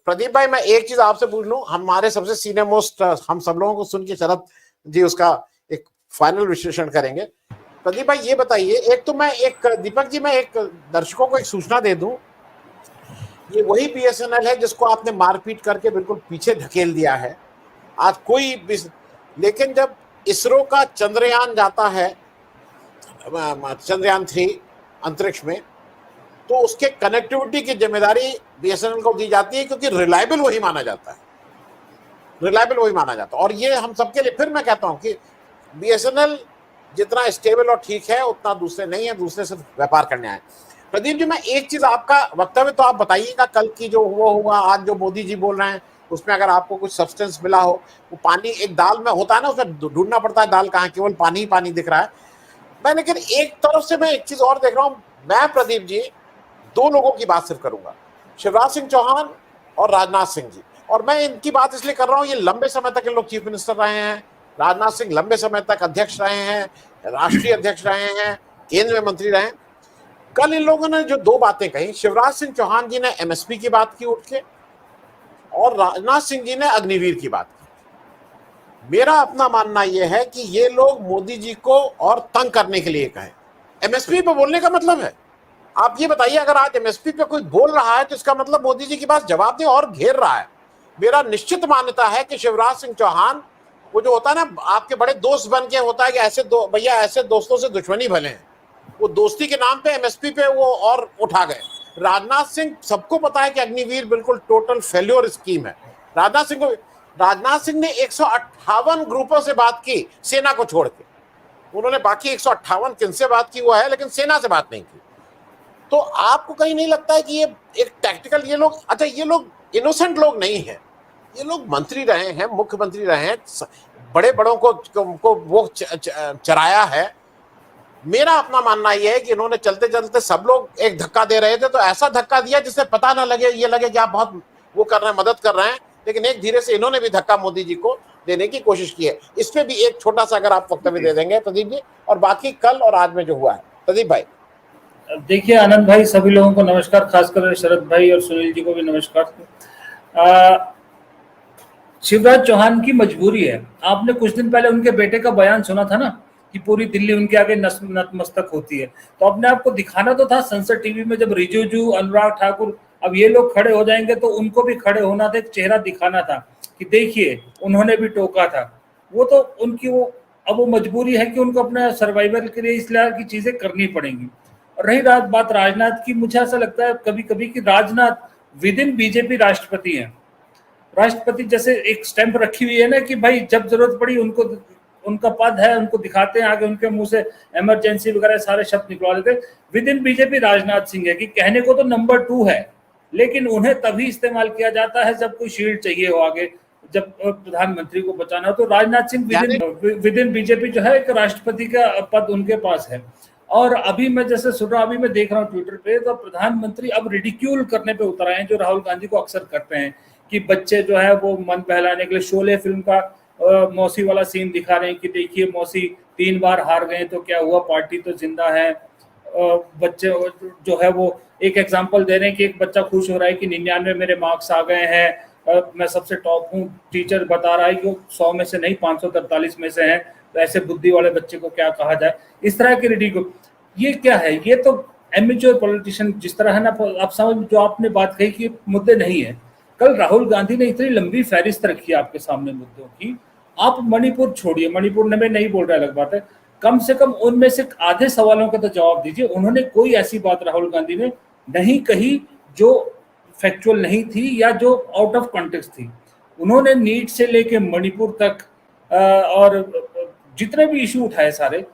प्रदीप भाई, मैं एक चीज आपसे पूछ लूं, हमारे सबसे सीनियर मोस्ट, हम सब लोगों को सुन के शरद जी उसका एक फाइनल विश्लेषण करेंगे। प्रदीप भाई ये बताइए, एक तो मैं एक दीपक जी, मैं एक दर्शकों को एक सूचना दे दूं, ये वही बीएसएनएल है जिसको आपने मारपीट करके बिल्कुल पीछे धकेल दिया है। आज कोई लेकिन जब इसरो का चंद्रयान जाता है, चंद्रयान 3 अंतरिक्ष में, तो उसके कनेक्टिविटी की जिम्मेदारी बीएसएनएल को दी जाती है, क्योंकि रिलायबल वही माना जाता है, रिलायबल वही माना जाता है। और ये हम सबके लिए, फिर मैं कहता हूं कि बीएसएनएल जितना स्टेबल और ठीक है उतना दूसरे नहीं है, दूसरे सिर्फ व्यापार करने आए। प्रदीप जी, मैं एक चीज, आपका वक्तव्य तो आप बताइएगा, कल की जो वो होगा, आज जो मोदी जी बोल रहे हैं उसमें अगर आपको कुछ सब्सटेंस मिला हो। वो पानी एक दाल में होता है ना, उसमें ढूंढना पड़ता है दाल कहाँ, केवल पानी ही पानी दिख रहा है। मैं लेकिन एक तरफ से मैं एक चीज और देख रहा हूं, मैं प्रदीप जी दो लोगों की बात सिर्फ करूंगा, शिवराज सिंह चौहान और राजनाथ सिंह जी। और मैं इनकी बात इसलिए कर रहा हूं, ये लंबे समय तक इन लोग चीफ मिनिस्टर रहे हैं। राजनाथ सिंह लंबे समय तक अध्यक्ष रहे हैं, राष्ट्रीय अध्यक्ष रहे हैं, केंद्र में मंत्री रहे हैं। कल इन लोगों ने जो दो बातें कही, शिवराज सिंह चौहान जी ने एमएसपी की बात की उठ के, और राजनाथ सिंह जी ने अग्निवीर की बात की। मेरा अपना मानना यह है कि ये लोग मोदी जी को और तंग करने के लिए कहे। एमएसपी पे बोलने का मतलब है, आप ये बताइए, अगर आज एमएसपी पे कोई बोल रहा है तो इसका मतलब मोदी जी के पास जवाब दे और घेर रहा है। मेरा निश्चित मान्यता है कि शिवराज सिंह चौहान, वो जो होता है ना, आपके बड़े दोस्त बन के होता है कि ऐसे भैया ऐसे दोस्तों से दुश्मनी भले हैं, वो दोस्ती के नाम पे एमएसपी पे वो और उठा गए। राजनाथ सिंह, सबको पता है कि अग्निवीर बिल्कुल टोटल फेल्योर स्कीम है। राजनाथ सिंह ने 158 ग्रुपों से बात की सेना को छोड़ के, उन्होंने बाकी 158 किनसे बात की वो है, लेकिन सेना से बात नहीं की। तो आपको कहीं नहीं लगता है कि ये एक टैक्टिकल, ये लोग, अच्छा ये लोग इनोसेंट लोग नहीं है, ये लोग मंत्री रहे हैं, मुख्यमंत्री रहे हैं, बड़े बड़ों को वो चराया है। मेरा अपना मानना यह है कि इन्होंने चलते चलते, सब लोग एक धक्का दे रहे थे तो ऐसा धक्का दिया जिससे पता ना लगे, ये लगे कि आप बहुत वो कर रहे हैं, मदद कर रहे हैं, लेकिन एक धीरे से इन्होंने भी धक्का मोदी जी को देने की कोशिश की है। इस पे भी एक छोटा सा अगर आप वक्तव्य दे देंगे प्रदीप जी, और बाकी कल और आज में जो हुआ है। प्रदीप भाई। देखिए आनंद भाई, सभी लोगों को नमस्कार, खासकर शरद भाई और सुनील जी को भी नमस्कार। शिवराज चौहान की मजबूरी है। आपने कुछ दिन पहले उनके बेटे का बयान सुना था ना, कि पूरी दिल्ली उनके आगे नतमस्तक होती है। तो अपने आप को दिखाना तो था संसद टीवी में, जब रिजिजू, अनुराग ठाकुर, अब ये लोग खड़े हो जाएंगे तो उनको भी खड़े होना था, एक चेहरा दिखाना था कि देखिए उन्होंने भी टोका था। वो तो उनकी अब वो मजबूरी है कि उनको अपना सर्वाइवल के लिए इस तरह की चीजें करनी पड़ेंगी। और रही बात राजनाथ की, मुझे ऐसा लगता है कभी कभी कि राजनाथ विद इन बीजेपी राष्ट्रपति हैं। राष्ट्रपति जैसे एक स्टैंप रखी हुई है ना, कि भाई जब जरूरत पड़ी उनको, उनका पद है, उनको दिखाते हैं आगे, उनके मुंह से इमरजेंसी वगैरह सारे शब्द निकलवा देते। With in BJP Rajnath Singh है कि कहने को तो नंबर 2 है, लेकिन उन्हें तभी इस्तेमाल किया जाता है जब कोई शील्ड चाहिए हो आगे, जब प्रधानमंत्री को बचाना हो। तो Rajnath Singh with in BJP जो है, एक राष्ट्रपति का पद उनके पास है। और अभी मैं जैसे सुन रहा, अभी मैं देख रहा हूँ ट्विटर पे, तो प्रधानमंत्री अब रिडिक्यूल करने पे उतर आए हैं, जो राहुल गांधी को अक्सर करते हैं, कि बच्चे जो है वो मन बहलाने के लिए शोले फिल्म का मौसी वाला सीन दिखा रहे हैं कि देखिए मौसी 3 बार हार गए तो क्या हुआ, पार्टी तो जिंदा है। बच्चे जो है वो एक एग्जांपल दे रहे हैं कि एक बच्चा खुश हो रहा है कि 99 मेरे मार्क्स आ गए हैं, मैं सबसे टॉप हूँ। टीचर बता रहा है कि वो 100 में से नहीं 543 में से है, तो ऐसे बुद्धि वाले बच्चे को क्या कहा जाए। इस तरह की रिडिक्यूल, ये क्या है? ये तो एमेच्योर पॉलिटिशियन जिस तरह है ना, आप समझ, जो आपने बात कही कि मुद्दे नहीं है। कल राहुल गांधी ने इतनी लंबी फहरिस्त रखी आपके सामने मुद्दों की। आप मणिपुर छोड़िए, मणिपुर में नहीं बोल रहा, अलग बात है, कम से कम उनमें से आधे सवालों का तो जवाब दीजिए। उन्होंने कोई ऐसी बात राहुल गांधी ने नहीं कही जो फैक्चुअल नहीं थी या जो आउट ऑफ कॉन्टेक्स्ट थी। उन्होंने नीट से लेके मणिपुर तक और जितने भी इशू उठाए सारे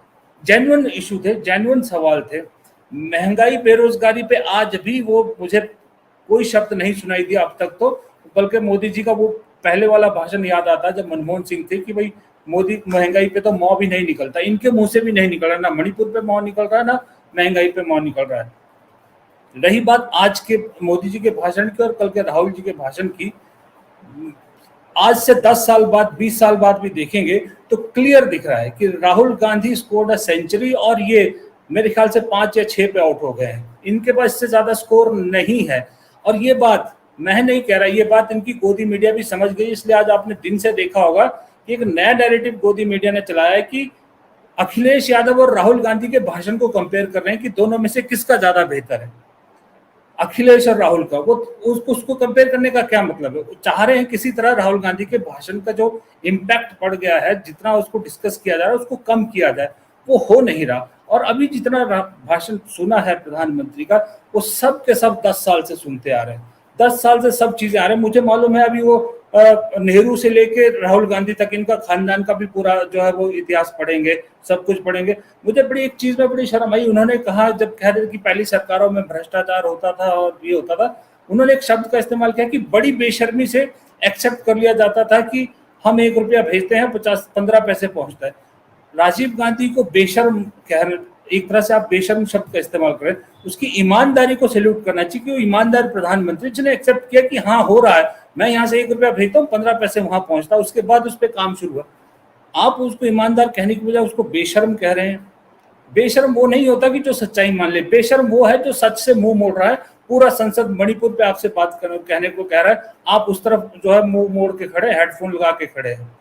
जेन्युइन इशू थे, जेन्युइन सवाल थे। महंगाई, बेरोजगारी पे आज भी वो मुझे कोई शब्द नहीं सुनाई दिया अब तक तो, बल्कि मोदी जी का वो पहले वाला भाषण याद आता है जब मनमोहन सिंह थे कि भाई मोदी, महंगाई पे तो मौ भी नहीं निकलता, इनके मुंह से भी नहीं निकल रहा, ना मणिपुर पे मौ निकल रहा है, ना महंगाई पे मौ निकल रहा है। रही बात आज के मोदी जी के भाषण की और कल के राहुल जी के भाषण की, आज से 10 साल बाद, 20 साल बाद भी देखेंगे तो क्लियर दिख रहा है कि Rahul Gandhi scored a century, और ये मेरे ख्याल से 5 या 6 पे आउट हो गए हैं। इनके पास इससे ज्यादा स्कोर नहीं है। और ये बात मैं नहीं कह रहा, ये बात इनकी गोदी मीडिया भी समझ गई। इसलिए आज आपने दिन से देखा होगा कि एक नया नैरेटिव गोदी मीडिया ने चलाया है कि अखिलेश यादव और राहुल गांधी के भाषण को कंपेयर कर रहे हैं कि दोनों में से किसका ज्यादा बेहतर है, अखिलेश और राहुल का। वो उसको कंपेयर करने का क्या मतलब है? चाह रहे हैं किसी तरह राहुल गांधी के भाषण का जो इम्पैक्ट पड़ गया है, जितना उसको डिस्कस किया जा रहा है, उसको कम किया जाए। वो हो नहीं रहा। और अभी जितना भाषण सुना है प्रधानमंत्री का, वो सब के सब 10 साल से सुनते आ रहे हैं। 10 साल से सब चीजें आ रहे हैं। मुझे मालूम है अभी वो नेहरू से लेके राहुल गांधी तक इनका खानदान का भी पूरा जो है वो इतिहास पढ़ेंगे, सब कुछ पढ़ेंगे। मुझे बड़ी एक चीज में बड़ी शर्म आई। उन्होंने कहा, जब कह रहे कि पहली सरकारों में भ्रष्टाचार होता था और ये होता था, उन्होंने एक शब्द का इस्तेमाल किया कि बड़ी बेशर्मी से एक्सेप्ट कर लिया जाता था कि हम 1 रुपया भेजते हैं 15 पैसे पहुंचता है। राजीव गांधी को बेशर्म कह, एक तरह से आप बेशर्म शब्द का इस्तेमाल करें। उसकी ईमानदारी को सैल्यूट करना चाहिए कि वो ईमानदार प्रधानमंत्री जिन्हें एक्सेप्ट किया कि हाँ हो रहा है, मैं यहाँ से 1 रुपया भेजता हूँ, 15 पैसे वहां पहुंचता, उसके बाद उस पर काम शुरू हुआ। आप उसको ईमानदार कहने की बजाय उसको बेशर्म कह रहे हैं। बेशर्म वो नहीं होता कि जो सच्चाई मान ले, बेशर्म वो है जो सच से मुंह मोड़ रहा है। पूरा संसद मणिपुर पे आपसे बात कहने को कह रहा है, आप उस तरफ जो है मुंह मोड़ के खड़े, हेडफोन लगा के खड़े हैं।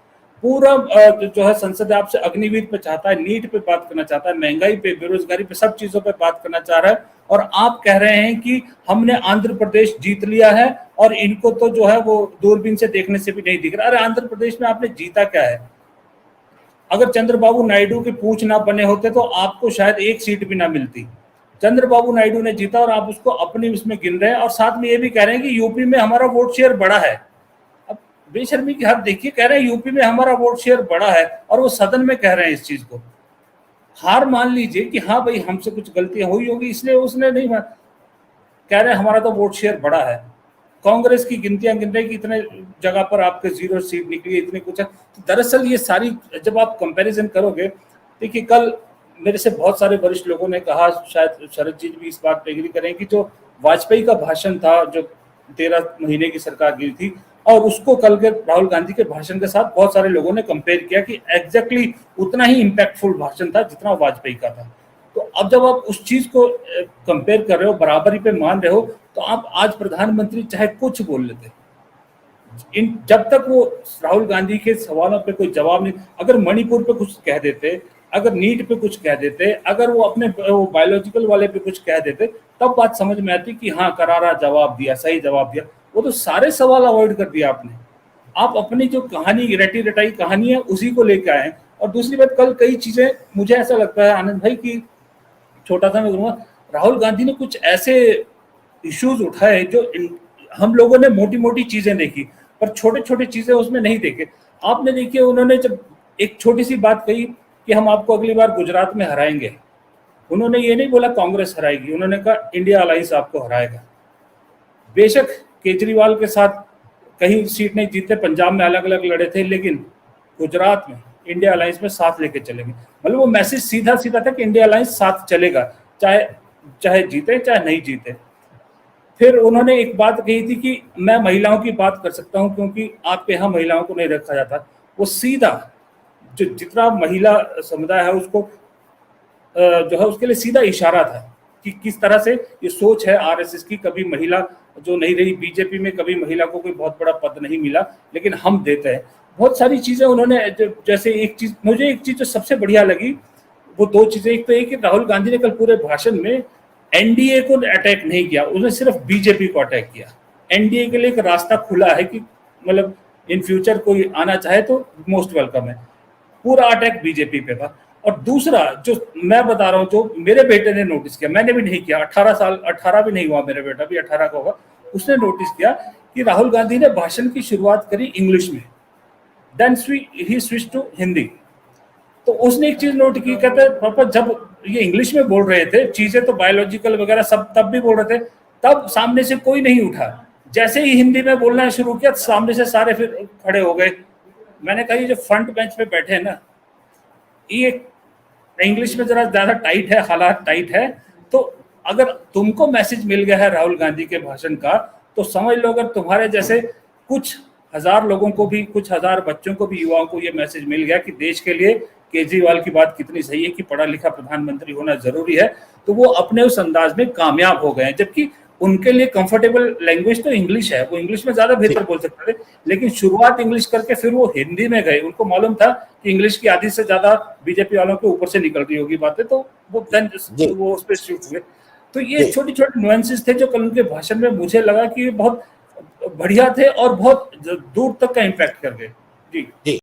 पूरा जो है संसद आपसे अग्निवीर पे चाहता है, नीट पे बात करना चाहता है, महंगाई पे, बेरोजगारी पे, सब चीजों पे बात करना चाह रहा है। और आप कह रहे हैं कि हमने आंध्र प्रदेश जीत लिया है और इनको तो जो है वो दूरबीन से देखने से भी नहीं दिख रहा। अरे आंध्र प्रदेश में आपने जीता क्या है? अगर चंद्रबाबू नायडू के पूछ ना बने होते तो आपको शायद 1 सीट भी ना मिलती। चंद्रबाबू नायडू ने जीता और आप उसको अपनी उसमें गिन रहे हैं। और साथ में ये भी कह रहे हैं कि यूपी में हमारा वोट शेयर बढ़ा है। अब बेशर्मी की हद देखिए, कह रहे हैं यूपी में हमारा वोट शेयर बढ़ा है और वो सदन में कह रहे हैं इस चीज को। हार मान लीजिए कि हाँ भाई हमसे कुछ गलतियां हुई होगी इसलिए उसने नहीं मान, कह रहे हैं हमारा तो वोट शेयर बढ़ा है। कांग्रेस की गिनतियां गिन रहे कि इतने जगह पर आपके 0 सीट निकली, इतने कुछ है। तो दरअसल ये सारी जब आप कंपैरिजन करोगे, देखिए कल मेरे से बहुत सारे वरिष्ठ लोगों ने कहा, शायद शरद जी भी इस बात पे एग्री करें, कि जो वाजपेयी का भाषण था जो 13 महीने की सरकार गिरी थी, और उसको कल के राहुल गांधी के भाषण के साथ बहुत सारे लोगों ने कंपेयर किया कि एग्जैक्टली उतना ही इम्पैक्टफुल भाषण था जितना वाजपेयी का था। तो अब जब आप उस चीज को कंपेयर कर रहे हो, बराबरी पे मान रहे हो, तो आप आज प्रधानमंत्री चाहे कुछ बोल लेते, जब तक वो राहुल गांधी के सवालों पे कोई जवाब नहीं, अगर मणिपुर पे कुछ कह देते, अगर नीट पे कुछ कह देते, अगर वो अपने बायोलॉजिकल वाले पे कुछ कह देते, तब बात समझ में आती कि हाँ करारा जवाब दिया, सही जवाब दिया। वो तो सारे सवाल अवॉइड कर दिया आपने। आप अपनी जो कहानी, रटी रटाई कहानी है उसी को लेकर आए। और दूसरी बात, कल कई चीजें मुझे ऐसा लगता है आनंद भाई की, छोटा सा मैं कहूँगा, राहुल गांधी ने कुछ ऐसे इश्यूज उठाए जो हम लोगों ने मोटी मोटी चीजें देखी, पर छोटे छोटे चीजें उसमें नहीं देखे। आपने देखिए, उन्होंने जब एक छोटी सी बात कही कि हम आपको अगली बार गुजरात में हराएंगे, उन्होंने ये नहीं बोला कांग्रेस हराएगी, उन्होंने कहा इंडिया अलायंस आपको हराएगा। बेशक केजरीवाल के साथ कहीं सीट नहीं जीते, पंजाब में अलग अलग लड़े थे, लेकिन गुजरात में इंडिया अलायंस में साथ लेके चलेंगे। मतलब वो मैसेज सीधा सीधा था कि इंडिया अलायंस साथ चलेगा, चाहे चाहे जीते चाहे नहीं जीते। फिर उन्होंने एक बात कही थी कि मैं महिलाओं की बात कर सकता हूं क्योंकि आपके यहाँ महिलाओं को नहीं रखा जाता। वो सीधा जो जितना महिला समुदाय है उसको जो है उसके लिए सीधा इशारा था कि किस तरह से ये सोच है आरएसएस की। कभी महिला जो नहीं रही बीजेपी में, कभी महिला को कोई बहुत बड़ा पद नहीं मिला, लेकिन हम देते हैं। बहुत सारी चीजें उन्होंने, जैसे एक चीज मुझे, एक चीज जो सबसे बढ़िया लगी वो 2 चीजें। एक तो ये कि राहुल गांधी ने कल पूरे भाषण में एनडीए को अटैक नहीं किया, उसने सिर्फ बीजेपी को अटैक किया। एनडीए के लिए एक रास्ता खुला है कि मतलब इन फ्यूचर कोई आना चाहे तो मोस्ट वेलकम है। पूरा अटैक बीजेपी पे था। और दूसरा जो मैं बता रहा हूँ, जो मेरे बेटे ने नोटिस किया, मैंने भी नहीं किया, 18 भी नहीं हुआ मेरा बेटा, भी 18 का होगा, उसने नोटिस किया कि राहुल गांधी ने भाषण की शुरुआत करी इंग्लिश में, देन ही स्विच टू हिंदी। तो उसने एक चीज नोट की, कहते पापा जब ये इंग्लिश में बोल रहे थे चीजें तो बायोलॉजिकल वगैरह सब तब भी बोल रहे थे, तब सामने से कोई नहीं उठा। जैसे ही हिंदी में बोलना शुरू किया सामने से सारे फिर खड़े हो गए। मैंने कहा ये जो फ्रंट बेंच पे बैठे हैं ना, ये इंग्लिश में जरा ज्यादा टाइट है, हालात टाइट है। तो अगर तुमको मैसेज मिल गया है राहुल गांधी के भाषण का, तो समझ लो अगर तुम्हारे जैसे कुछ हजार लोगों को भी, कुछ हजार बच्चों को भी, युवाओं को ये मैसेज मिल गया कि देश के लिए केजरीवाल की बात कितनी सही है कि पढ़ा लिखा प्रधानमंत्री होना जरूरी है, तो वो अपने उस अंदाज में कामयाब हो गए हैं। जबकि उनके लिए कंफर्टेबल लैंग्वेज तो इंग्लिश है, वो इंग्लिश में ज्यादा बेहतर बोल सकते थे, लेकिन शुरुआत इंग्लिश करके फिर वो हिंदी में गए। उनको मालूम था कि इंग्लिश की आधी से ज्यादा बीजेपी वालों के ऊपर से निकल रही होगी बातें, तो वो उस पर शिफ्ट हुए। तो ये छोटी छोटी नुएंसेस थे जो कल उनके भाषण में मुझे लगा कि बहुत बढ़िया थे और बहुत दूर तक का इम्पैक्ट कर गए। जी।